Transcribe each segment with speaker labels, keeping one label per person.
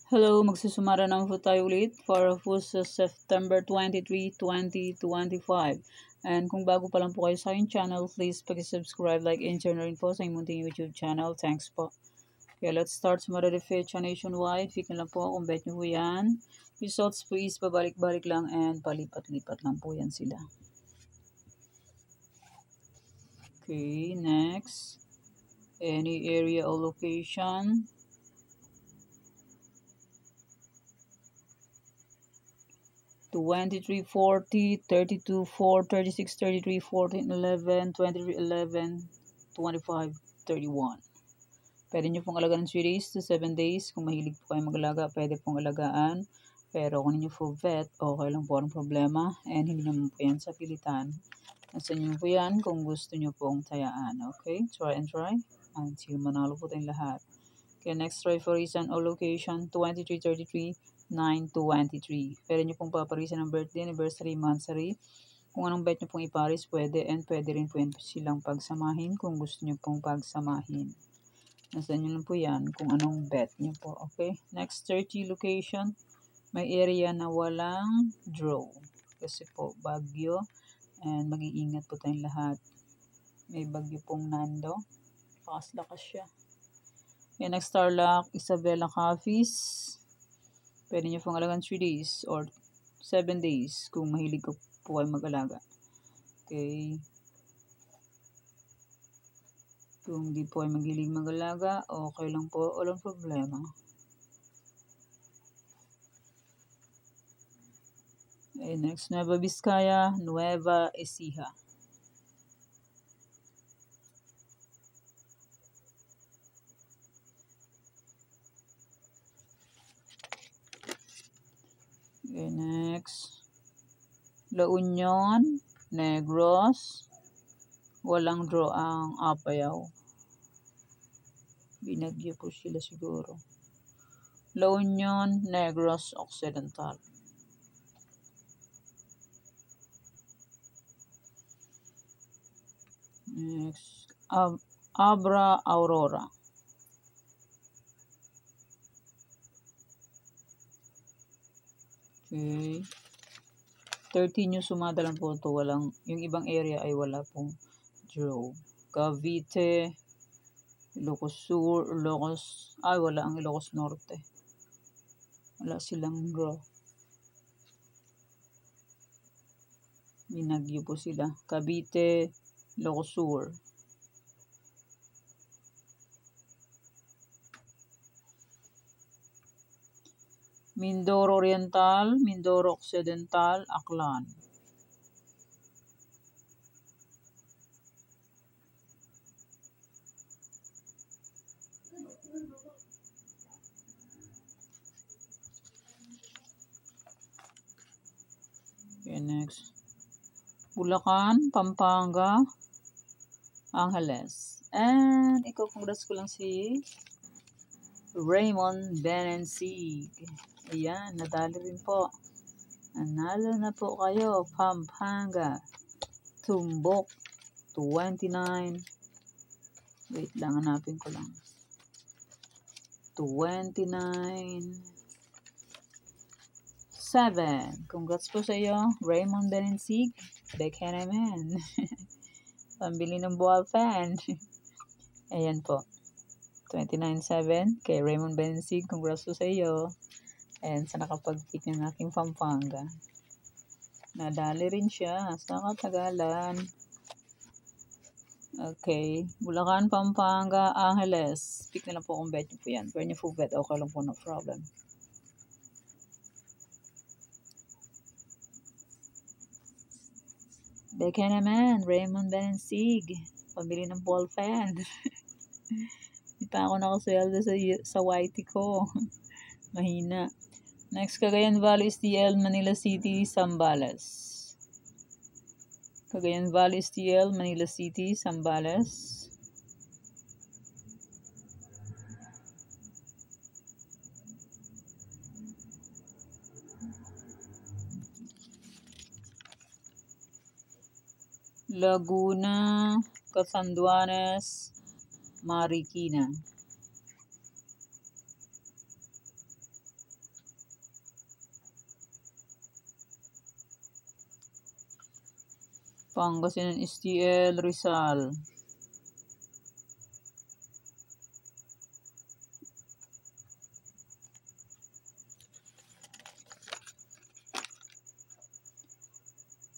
Speaker 1: Hello, magsusumara naman po tayo ulit para po sa September 23, 2025. And kung bago pa lang po kayo sa aking channel, please pag-subscribe, like, and share na rin po sa inyong munting YouTube channel. Thanks po. Okay, let's start sumara defecha nationwide. Pick na lang po kung bet nyo po yan. Results po is pabalik-balik lang and palipat-lipat lang po yan sila. Okay, next. Any area or location. 23, 40, 32, 4, 36, 33, 14, 11, 23, 11, 25, 31. Pwede nyo pong alagaan 3 days to 7 days. Kung mahilig po kayo mag-alaga, pwede pong alagaan. Pero kung ninyo full vet, okay lang po ang problema. And hindi naman po yan sa pilitan. Nasa inyo po yan kung gusto nyo pong tayaan. Okay? Try and try. Until manalo po tayong lahat. Okay, next try for reason or location, 23, 33, 9 to 23. Pwede nyo pong paparisan ng birthday, anniversary, monthsary. Kung anong bet nyo pong iparis, pwede. And pwede rin po yan silang pagsamahin kung gusto nyo pong pagsamahin. Nasa nyo lang po yan kung anong bet nyo po. Okay? Next 30 location, may area na walang draw. Kasi po bagyo. And mag-iingat po tayong lahat. May bagyo pong Nando. Lakas-lakas siya. Okay, next Starlock, Isabela Coffees. Pwede nyo pong alagaan 3 days or 7 days kung mahilig ko po kayo mag-alaga. Okay. Kung di po ay magilig mag-alaga, okay lang po, walang problema. Okay, next Nueva Vizcaya, Nueva Ecija. Okay, next La Union, Negros. Walang draw ang Apayao. Binagyo po sila siguro. La Union, Negros Occidental. Next, Abra Aurora. Okay. 13 yung sumada lang po ito. Walang, yung ibang area ay wala pong draw. Cavite, Ilocos Sur, Ilocos, ay wala ang Ilocos Norte. Wala silang draw. Binagyo po sila. Cavite, Ilocos Sur. Mindoro Oriental, Mindoro Occidental, Aklan. Okay, next. Bulacan, Pampanga, Angeles. And iko-congrats ko lang si Raymond Benensig. Ayan, nadali rin po. Nanalo na po kayo, Pampanga. Tumbok, 29. Wait lang, hanapin ko lang. 29. 7. Congrats po sa iyo, Raymond Benensig. Beke naman. Pambili ng ball fan. Ayan po. 29-7 kay Raymond Benensig. Congrats po sa iyo. And sa nakapag-pick ng aking Pampanga. Nadali rin siya sa katagalan. Okay. Bulacan, Pampanga, Angeles. Pick na lang po kung bet nyo po yan. Pwede nyo full bet. Okay lang po, no problem. Beke naman, Raymond Benensig. Pabili ng ball fan. Hindi pa ako nakasweldo sa YT ko. Mahina. Next, Cagayan Valley STL, Manila City, Zambales. Cagayan Valley STL, Manila City, Zambales. Laguna, Catanduanes, Marikina. Pangasinan STL Rizal.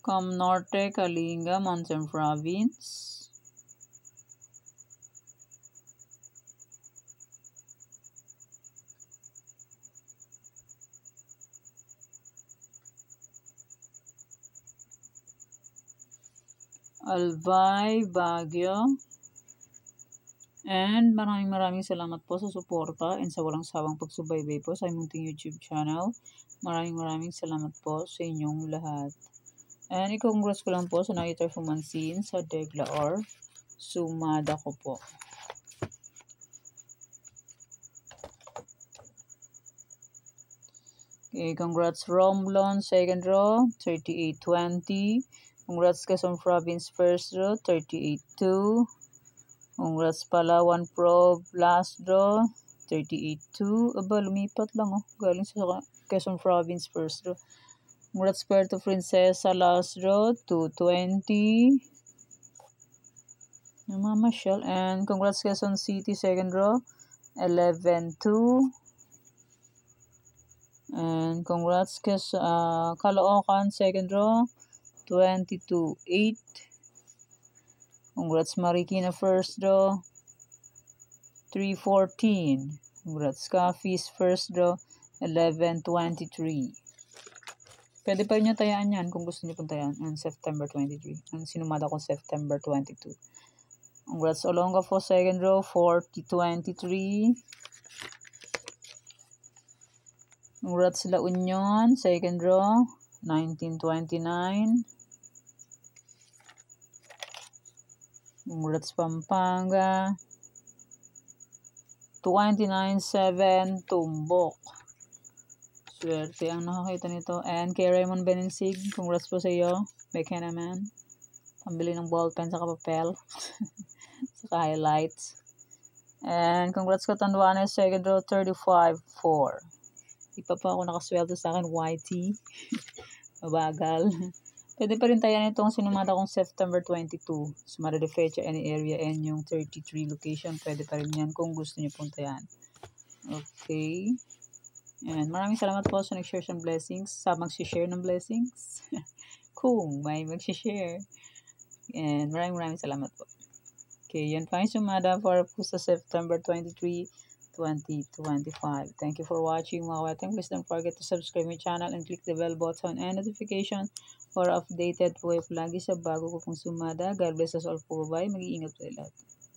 Speaker 1: Cam Norte, Kalinga, Mountain Province. Albay, Baguio. And maraming salamat po sa suporta and sa walang sawang pagsubaybay po sa munting YouTube channel. Maraming salamat po sa inyong lahat. And i-congrats ko lang po sa nakita Fumansin sa Degla or sumada ko po. Okay, congrats Romblon, second row, 38-20. Congrats Quezon Province, first row, 38-2. Congrats Palawan Pro, last draw, 38-2. Aba, lumipat lang oh. Galing sa Quezon Province, first draw. Congrats Puerto Princesa, last draw, 220. Namamasyal. And congrats Quezon City, second draw, 11-2. And congrats Caloocan, second draw, 22-8. Congrats Marikina, first draw, 3-14. Congrats Cafis, first draw, 11-23. Pwede pa rin nyo tayaan yan kung gusto nyo pong tayaan on September 23. Ang sinumada ko September 22. Congrats Olongapo, second draw, 40-23. Congrats La Union, second draw, 19-29. Congrats Pampanga, 29-7, Tumbok. Swerte ang nakakita nito. And kay Raymond Benensig, congrats po sa iyo. Beke naman. Pambili ng ballpen sa papel. Sa highlights. And congrats ko Tanduanes, second draw, 35-4. Ipa pa ako nakasweldo sa akin, YT. Mabagal. Pwede pa rin tayo nitong sinumada kong September 22. Sumada de fecha, any area, and yung 33 location. Pwede pa rin yan kung gusto nyo pong tayan. Okay. And maraming salamat po sa nag-share ng blessings. Sa mag-share ng blessings. Kung may mag-share. And maraming salamat po. Okay, yan pa yung sumada para po sa September 23, 2025. Thank you for watching mga weteng. Please don't forget to subscribe my channel and click the bell button and notification for updated po kayo lagi sa bago ko pong sumada. God bless us all po. Bye. Mag-iingat po lahat.